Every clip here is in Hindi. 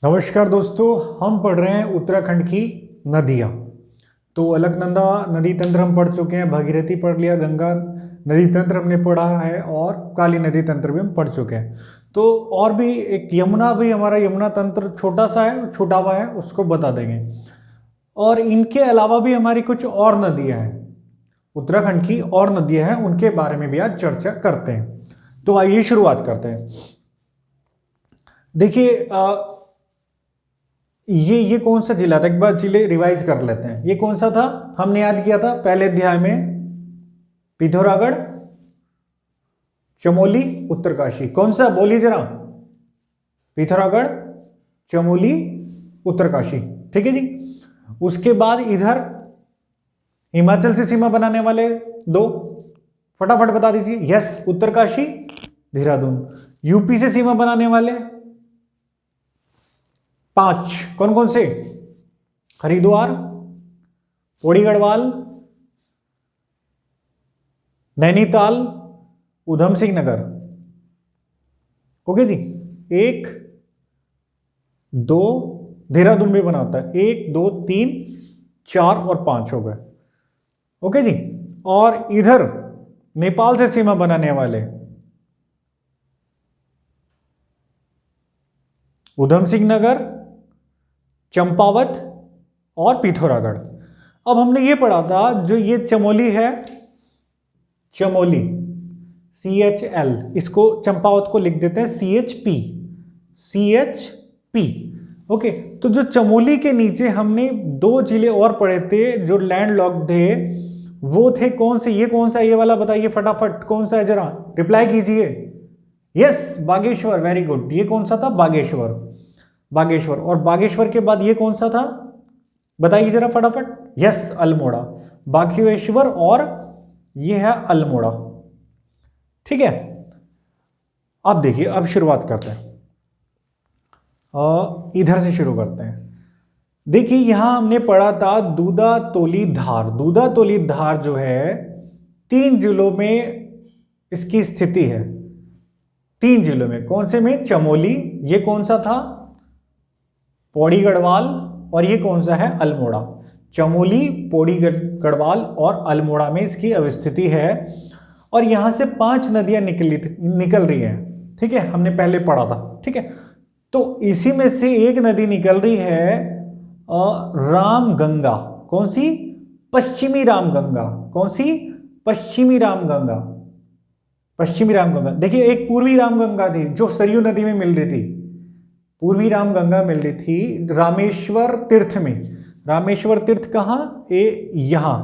नमस्कार दोस्तों, हम पढ़ रहे हैं उत्तराखंड की नदियाँ। तो अलकनंदा नदी तंत्र हम पढ़ चुके हैं, भागीरथी पढ़ लिया, गंगा नदी तंत्र हमने पढ़ा है और काली नदी तंत्र भी हम पढ़ चुके हैं। तो और भी एक यमुना भी, हमारा यमुना तंत्र छोटा सा है, छूटा हुआ है, उसको बता देंगे। और इनके अलावा भी हमारी कुछ और नदियाँ हैं, उत्तराखंड की और नदियाँ हैं, उनके बारे में भी आज चर्चा करते हैं। तो आइए शुरुआत करते हैं। देखिए ये कौन सा जिला था, एक बार जिले रिवाइज कर लेते हैं। ये कौन सा था, हमने याद किया था पहले अध्याय में, पिथौरागढ़, चमोली, उत्तरकाशी। कौन सा, बोलिए जरा। पिथौरागढ़, चमोली, उत्तरकाशी, ठीक है जी। उसके बाद इधर हिमाचल से सीमा बनाने वाले दो, फटाफट बता दीजिए। यस, उत्तरकाशी, देहरादून। यूपी से सीमा बनाने वाले 5, कौन कौन से? हरिद्वार, पौड़ी गढ़वाल, नैनीताल, उधम सिंह नगर। ओके जी, 1 2, देहरादून भी बनाता है, 1 2 3 4 और 5 हो गए। ओके जी। और इधर नेपाल से सीमा बनाने वाले उधम सिंह नगर, चंपावत और पिथौरागढ़। अब हमने ये पढ़ा था, जो ये चमोली है, चमोली CHL, इसको चंपावत को लिख देते हैं CHP, CHP। ओके, तो जो चमोली के नीचे हमने 2 जिले और पढ़े थे जो लैंड लॉक्ड थे, वो थे कौन से? ये कौन सा, ये वाला बताइए फटाफट, कौन सा है, जरा रिप्लाई कीजिए। Yes, Bageshwar, very good. ये कौन सा था? बागेश्वर, बागेश्वर। और बागेश्वर के बाद ये कौन सा था, बताइए जरा फटाफट। यस, अल्मोड़ा, बागेश्वर और ये है अल्मोड़ा, ठीक है। अब देखिए, अब शुरुआत करते हैं, इधर से शुरू करते हैं। देखिए, यहां हमने पढ़ा था दूधा तोली धार। दूधा तोली धार जो है 3 जिलों में इसकी स्थिति है, 3 जिलों में। कौन से में? चमोली, ये कौन सा था? पौड़ी गढ़वाल, और ये कौन सा है? अल्मोड़ा। चमोली, पौड़ी गढ़वाल और अल्मोड़ा में इसकी अवस्थिति है। और यहां से 5 नदियां निकल रही हैं, ठीक है, हमने पहले पढ़ा था, ठीक है। तो इसी में से एक नदी निकल रही है रामगंगा। कौन सी? पश्चिमी रामगंगा। कौन सी? पश्चिमी रामगंगा, पश्चिमी रामगंगा। देखिए, एक पूर्वी रामगंगा थी जो सरयू नदी में मिल रही थी, पूर्वी रामगंगा मिल रही थी रामेश्वर तीर्थ में। रामेश्वर तीर्थ कहाँ? यहाँ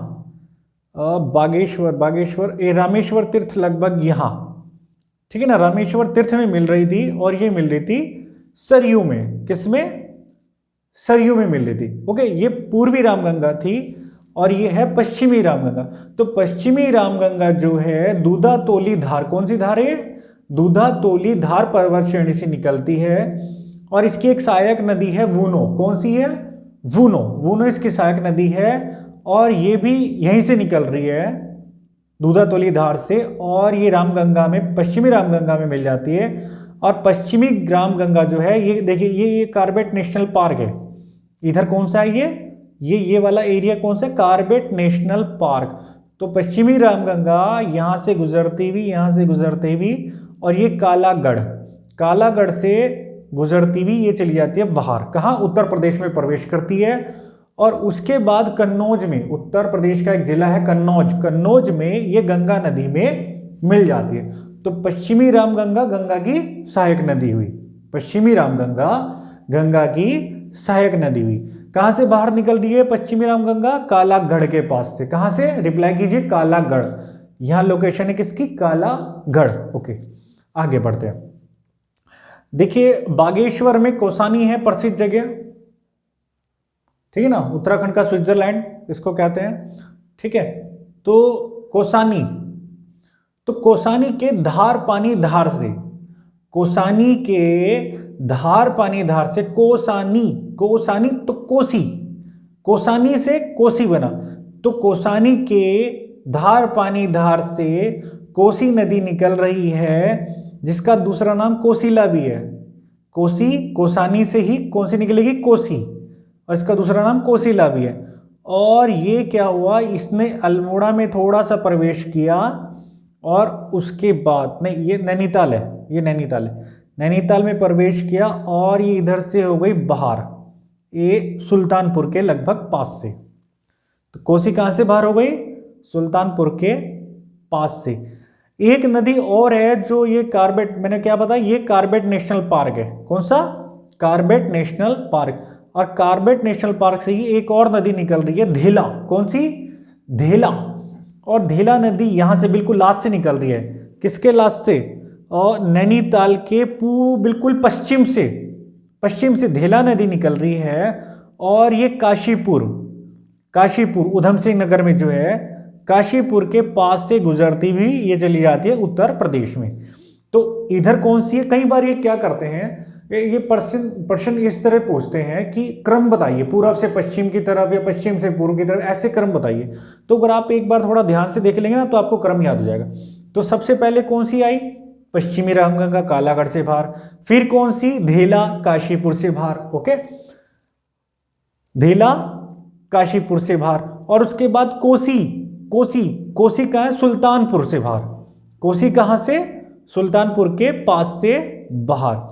बागेश्वर, बागेश्वर, रामेश्वर तीर्थ लगभग यहाँ, ठीक है ना। रामेश्वर तीर्थ में मिल रही थी, और ये मिल रही थी सरयू में। किसमें? सरयू में मिल रही थी। ओके, ये पूर्वी रामगंगा थी और ये है पश्चिमी रामगंगा। तो पश्चिमी रामगंगा जो है दूधा तोली धार, कौन सी धार है? दूधा तोली धार पर्वत श्रेणी से निकलती है, और इसकी एक सहायक नदी है वूनो। कौन सी है? वूनो, वूनो इसकी सहायक नदी है, और ये भी यहीं से निकल रही है, दूधा तोली धार से, और ये रामगंगा में, पश्चिमी रामगंगा में मिल जाती है। और पश्चिमी रामगंगा जो है, ये देखिए, ये कार्बेट नेशनल पार्क है। इधर कौन सा है? ये वाला एरिया कौन सा है? Corbett national park. तो पश्चिमी रामगंगा यहां से गुजरती हुई, यहां से गुजरती हुई, और ये कालागढ़, कालागढ़ से गुजरती हुई ये चली जाती है बाहर। कहाँ? उत्तर प्रदेश में प्रवेश करती है। और उसके बाद कन्नौज में, उत्तर प्रदेश का एक जिला है कन्नौज, कन्नौज में ये गंगा नदी में मिल जाती है। तो पश्चिमी रामगंगा गंगा की सहायक नदी हुई, पश्चिमी रामगंगा गंगा की सहायक नदी हुई। कहां से बाहर निकल रही है पश्चिमी रामगंगा? कालागढ़ के पास से। कहां से? रिप्लाई कीजिए। कालागढ़, यहां लोकेशन है किसकी? कालागढ़। ओके, आगे बढ़ते हैं। देखिए, बागेश्वर में कौसानी है प्रसिद्ध जगह, ठीक है ना, उत्तराखंड का स्विट्जरलैंड इसको कहते हैं, ठीक है। तो कौसानी, तो कौसानी के धार पानी धार से, कौसानी के धार पानी धार से, कौसानी, कौसानी तो कोसी, कौसानी से कोसी बना। तो कौसानी के धार पानी धार से कोसी नदी निकल रही है, जिसका दूसरा नाम कोसिला भी है, कोसी, कोसानी से ही कौन सी निकलेगी, कोसी, और इसका दूसरा नाम कोसिला भी है। और ये क्या हुआ, इसने अल्मोड़ा में थोड़ा सा प्रवेश किया और उसके बाद नहीं, ये नैनीताल है, ये नैनीताल है, नैनीताल में प्रवेश किया और ये इधर से हो गई बाहर, ये सुल्तानपुर के लगभग पास से। तो कोसी कहाँ से बाहर हो गई, सुल्तानपुर के पास से। एक नदी और है जो ये कार्बेट, मैंने क्या बताया, ये कार्बेट नेशनल पार्क है। कौन सा, कार्बेट नेशनल पार्क। और कार्बेट नेशनल पार्क से ही एक और नदी निकल रही है, धेला। कौन सी, धेला। और धेला नदी यहां से बिल्कुल लास्ट से निकल रही है। किसके लास्ट से, और नैनीताल के बिल्कुल पश्चिम से धेला नदी निकल रही है। और ये काशीपुर उधम सिंह नगर में जो है, काशीपुर के पास से गुजरती हुई ये चली जाती है उत्तर प्रदेश में। तो इधर कौन सी है, कई बार ये क्या करते हैं, ये प्रश्न इस तरह पूछते हैं कि क्रम बताइए, पूर्व से पश्चिम की तरफ या पश्चिम से पूर्व की तरफ, ऐसे क्रम बताइए। तो अगर आप एक बार थोड़ा ध्यान से देख लेंगे ना तो आपको क्रम याद हो जाएगा। तो सबसे पहले कौन सी आई, पश्चिमी रामगंगा कालागढ़ से बाहर। फिर कौन सी, धेला काशीपुर से बाहर। ओके, धेला काशीपुर से बाहर। और उसके बाद कोसी कहाँ है, सुल्तानपुर से बाहर। कोसी कहाँ से, सुल्तानपुर के पास से बाहर।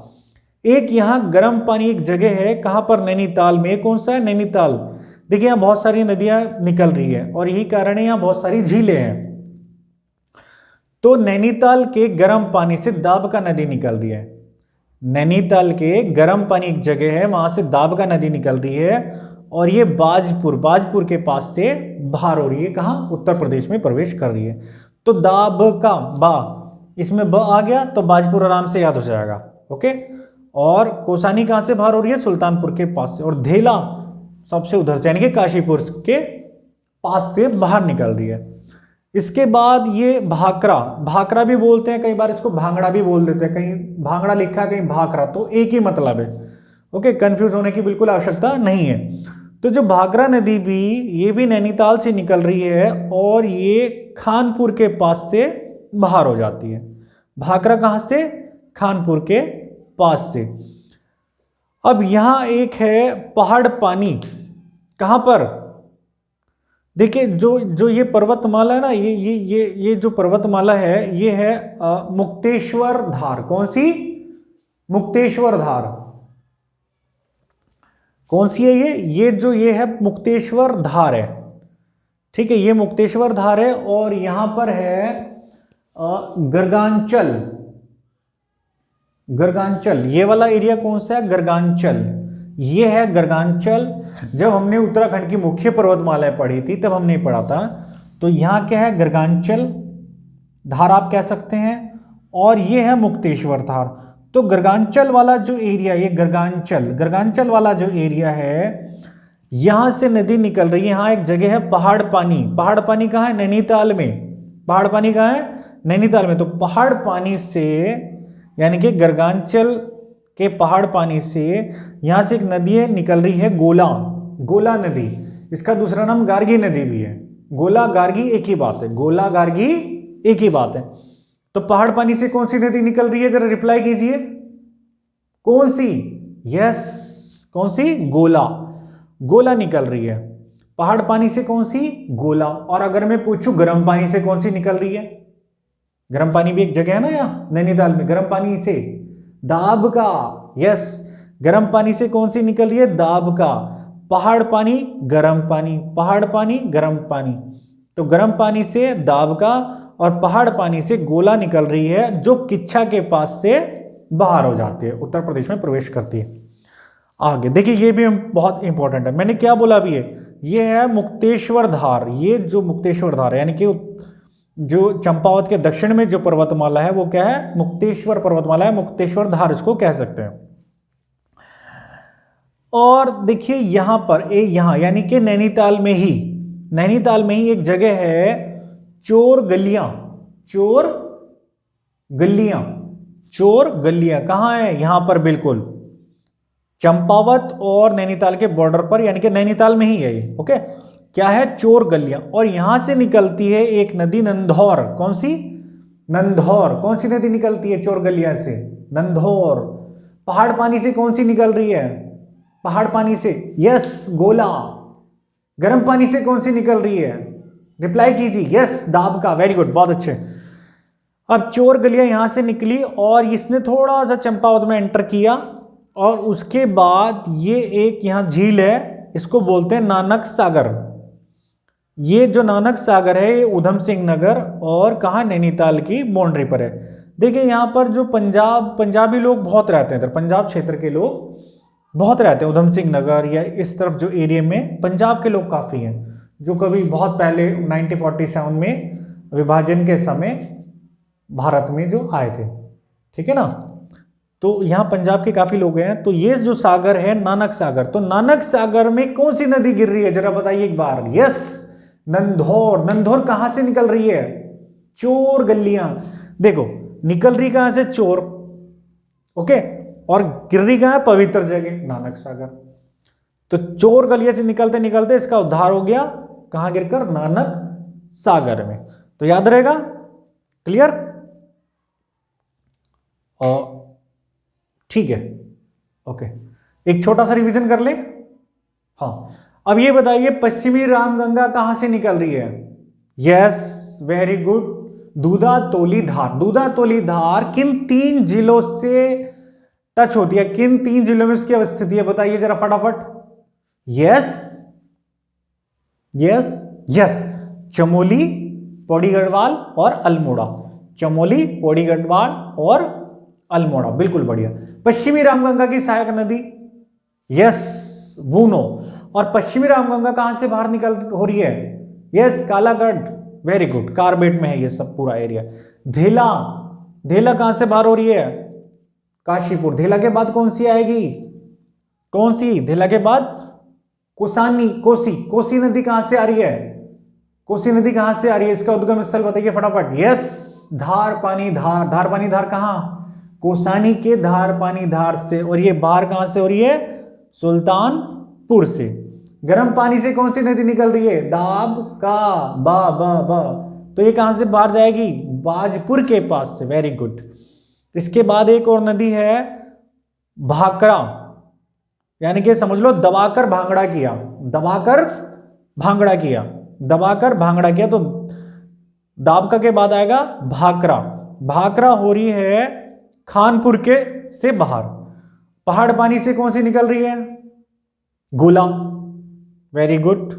एक यहाँ गर्म पानी एक जगह है, कहां पर, नैनीताल में। कौन सा है, नैनीताल। देखिए यहाँ बहुत सारी नदियां निकल रही है और यही कारण है यहाँ बहुत सारी झीलें हैं। तो नैनीताल के गर्म पानी से दाबका नदी निकल रही है। नैनीताल के गर्म पानी एक जगह है, वहां से दाबका नदी निकल रही है और ये बाजपुर के पास से बाहर हो रही है। कहां, उत्तर प्रदेश में प्रवेश कर रही है। तो दाबका, बा, इसमें ब आ गया तो बाजपुर आराम से याद हो जाएगा। ओके, और कोसानी कहां से बाहर हो रही है, सुल्तानपुर के पास से। और धेला सबसे उधर से, यानी कि काशीपुर के पास से बाहर निकल रही है। इसके बाद ये भाखरा भी बोलते हैं, कई बार इसको भांगड़ा भी बोल देते हैं, कहीं भांगड़ा लिखा है कहीं भाखरा, तो एक ही मतलब है। ओके, कंफ्यूज होने की बिल्कुल आवश्यकता नहीं है। तो जो भाखरा नदी भी, ये भी नैनीताल से निकल रही है और ये खानपुर के पास से बाहर हो जाती है। भाखरा कहां से, खानपुर के पास से। अब यहां एक है पहाड़ पानी, कहां पर, देखिए जो ये पर्वतमाला है ना, ये जो पर्वतमाला है, ये है मुक्तेश्वर धार। कौन सी, मुक्तेश्वर धार। कौन सी है ये जो ये है मुक्तेश्वर धार है। ठीक है, ये मुक्तेश्वर धार है। और यहां पर है गर्गांचल, ये वाला एरिया कौन सा है, गर्गांचल। ये है गर्गांचल। जब हमने उत्तराखंड की मुख्य पर्वतमालाएं पढ़ी थी तब हमने पढ़ा था। तो यहां क्या है, गर्गांचल धार आप कह सकते हैं, और ये है मुक्तेश्वर धार। तो गर्गांचल वाला जो एरिया, ये गर्गांचल वाला जो एरिया है, यहां से नदी निकल रही है। यहां एक जगह है पहाड़ पानी कहां है, नैनीताल में। पहाड़ पानी कहां है, नैनीताल में। तो पहाड़ पानी से, यानी कि गर्गांचल के पहाड़ पानी से यहां से एक नदी निकल रही है, गोला नदी। इसका दूसरा नाम गार्गी नदी भी है। गोला गार्गी एक ही बात है, गोला गार्गी एक ही बात है। तो पहाड़ पानी से कौन सी नदी निकल रही है, जरा रिप्लाई कीजिए, कौन सी, यस, कौन सी, गोला निकल रही है। पहाड़ पानी से कौन सी, गोला। और अगर मैं पूछूं गर्म पानी से कौन सी निकल रही है, गर्म पानी भी एक जगह है ना यहाँ नैनीताल में, गर्म पानी से दाबका, यस, गर्म पानी से कौन सी निकल रही है, दाबका। पहाड़ पानी गर्म पानी, पहाड़ पानी गर्म पानी। तो गर्म पानी से दाबका और पहाड़ पानी से गोला निकल रही है, जो किच्छा के पास से बाहर हो जाती है, उत्तर प्रदेश में प्रवेश करती है। आगे देखिए, ये भी बहुत इंपॉर्टेंट है। मैंने क्या बोला अभी, ये है मुक्तेश्वर धार। ये जो मुक्तेश्वर धार है, यानी कि जो चंपावत के दक्षिण में जो पर्वतमाला है वो क्या है, मुक्तेश्वर पर्वतमाला है, मुक्तेश्वर धार इसको कह सकते हैं। और देखिए यहां पर यहां यानी कि नैनीताल में ही एक जगह है चोर गलियां। कहां है, यहां पर बिल्कुल चंपावत और नैनीताल के बॉर्डर पर, यानी कि नैनीताल में ही है ये। ओके, क्या है, चोर गलियां। और यहां से निकलती है एक नदी नंधौर। कौन सी, नंधौर। कौन सी नदी निकलती है चोर गलियां से, नंधौर। पहाड़ पानी से कौन सी निकल रही है? पहाड़ पानी से, यस गोला। गर्म पानी से कौन सी निकल रही है? रिप्लाई कीजिए, यस दाब का। वेरी गुड, बहुत अच्छे। अब चोर गलियां यहां से निकली और इसने थोड़ा सा चंपावत में एंटर किया और उसके बाद ये एक यहां झील है, इसको बोलते हैं नानक सागर। ये जो नानक सागर है ये उधम सिंह नगर और कहाँ, नैनीताल की बाउंड्री पर है। देखिए यहाँ पर जो पंजाबी लोग बहुत रहते हैं, इधर पंजाब क्षेत्र के लोग बहुत रहते हैं, उधम सिंह नगर या इस तरफ जो एरिया में पंजाब के लोग काफ़ी हैं, जो कभी बहुत पहले 1947 में विभाजन के समय भारत में जो आए थे, ठीक है ना। तो यहाँ पंजाब के काफ़ी लोग हैं। तो ये जो सागर है नानक सागर, तो नानक सागर में कौन सी नदी गिर रही है जरा बताइए एक बार? यस नंधौर। नंधौर कहाँ से निकल रही है? चोर गलियां। देखो निकल रही कहाँ से? चोर, ओके, और गिर रही कहाँ है? पवित्र जगह नानक सागर। तो चोर गलिया से निकलते निकलते इसका उद्धार हो गया, कहाँ गिरकर? नानक सागर में। तो याद रहेगा, क्लियर? और ठीक है, ओके, एक छोटा सा रिवीजन कर ले। हाँ, अब ये बताइए पश्चिमी रामगंगा कहां से निकल रही है? यस वेरी गुड, दूधा तोली धार। दूधा तोली धार किन 3 जिलों से टच होती है? किन 3 जिलों में इसकी अवस्थिति है बताइए जरा फटाफट। Yes yes yes, Chamoli, Pauri Garhwal और अल्मोड़ा। चमोली, पौड़ी गढ़वाल और अल्मोड़ा, बिल्कुल बढ़िया। पश्चिमी रामगंगा की सहायक नदी, यस बूनो। और पश्चिमी रामगंगा कहां से बाहर निकल हो रही है? Yes Kalagarh, very good, Corbett में है ये सब पूरा एरिया। धेला, धेला कहां से बाहर हो रही है? काशीपुर। धेला के बाद कौन सी आएगी? कौन सी? धेला के बाद कोसानी, कोसी। कोसी नदी कहां से आ रही है? कोसी नदी कहां से आ रही है? इसका उद्गम स्थल बताइए फटाफट। यस धार पानी धार। धार पानी धार कहां? कोसानी के धार पानी धार से। और ये बाहर कहां से हो रही है? सुल्तानपुर से। गर्म पानी से कौन सी नदी निकल रही है? दाब का, बा बा बा। तो ये कहां से बाहर जाएगी? बाजपुर के पास से, वेरी गुड। इसके बाद एक और नदी है भाखड़ा, यानी कि समझ लो दबाकर भांगड़ा किया, दबाकर भांगड़ा किया, दबाकर भांगड़ा किया। तो दाबका के बाद आएगा भाखड़ा। भाखड़ा हो रही है खानपुर के से बाहर। पहाड़ पानी से कौन सी निकल रही है? गोला, वेरी गुड,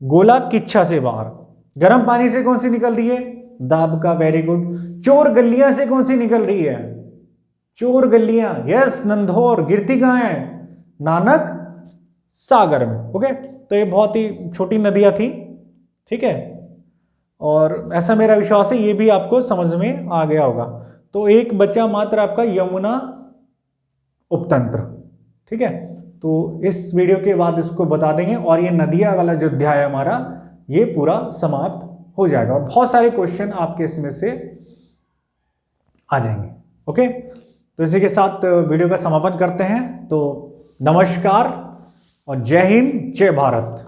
गोला किच्छा से बाहर। गर्म पानी से कौन सी निकल रही है? Dabka, very good. चोर गलियां से कौन सी निकल रही है? चोर गलियां, यस नंधौर। गिरती कहां है? नानक सागर में। ओके, तो ये बहुत ही छोटी नदियां थी, ठीक है, और ऐसा मेरा विश्वास है ये भी आपको समझ में आ गया होगा। तो एक बचा मात्र आपका यमुना उपतंत्र, ठीक है। तो इस वीडियो के बाद इसको बता देंगे और ये नदियां वाला जो अध्याय हमारा ये पूरा समाप्त हो जाएगा और बहुत सारे क्वेश्चन आपके इसमें से आ जाएंगे। ओके, तो इसी के साथ वीडियो का समापन करते हैं। तो नमस्कार और जय हिंद, जय भारत।